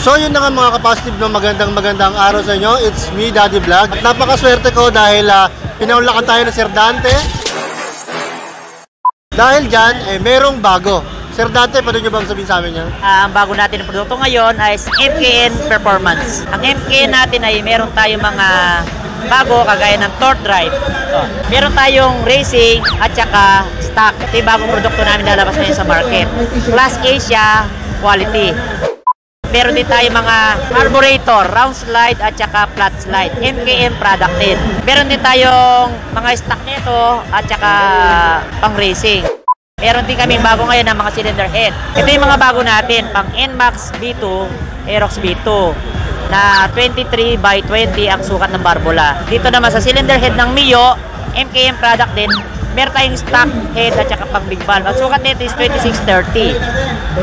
So yun na nga mga ka-positive, no? Magandang araw sa inyo. It's me, Daddy Vlog. At napakaswerte ko dahil pinaunlakan tayo ng Sir Dante. Dahil dyan, merong bago. Sir Dante, pwede nyo bang sabihin sa amin yan? Ang bago natin na produkto ngayon ay MKN Performance. Ang MKN natin ay meron tayong mga bago kagaya ng torque drive. Meron tayong racing at saka stock. Ito yung bagong produkto namin lalabas ngayon sa market. Class A siya, quality. Meron din tayo mga carburetor, round slide at saka flat slide. MKN product din. Meron din tayong mga stock nito at saka pang racing. Meron din kaming bago ngayon ng mga cylinder head. Ito yung mga bago natin, pang NMAX B2, Aerox B2 na 23 by 20 ang sukat ng barbola. Dito naman sa cylinder head ng Mio, MKN product din. Meron tayong stock head at saka pang big valve. Ang sukat nito is 2630.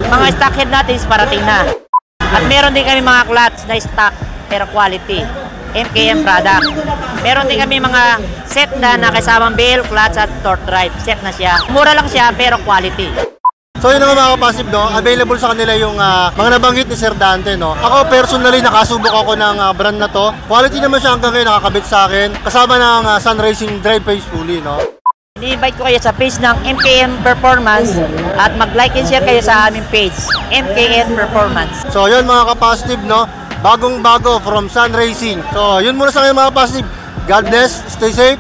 Mga stock head natin is parating na. At meron din kami mga clutch na stock pero quality. MKN product. Meron din kami mga set na kasamang bell, clutch at torque drive. Set na siya. Mura lang siya pero quality. So yun nga mga ka-positive, no? Available sa kanila yung mga nabanggit ni Sir Dante, no? Ako personally nakasubok ako ng brand na to. Quality naman siya hanggang ngayon nakakabit sa akin. Kasama ng Sun Racing Drive Faithfully, no? I-invite ko kayo sa page ng MKN Performance at mag-like and share kayo sa aming page, MKN Performance. So yun mga ka-positive, no? Bagong-bago from Sun Racing. So yun muna sa ngayon mga ka-positive. God bless, stay safe.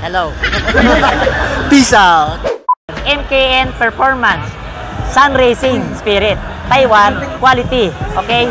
Hello. Peace out. MKN Performance, Sun Racing Spirit, Taiwan, quality. Okay?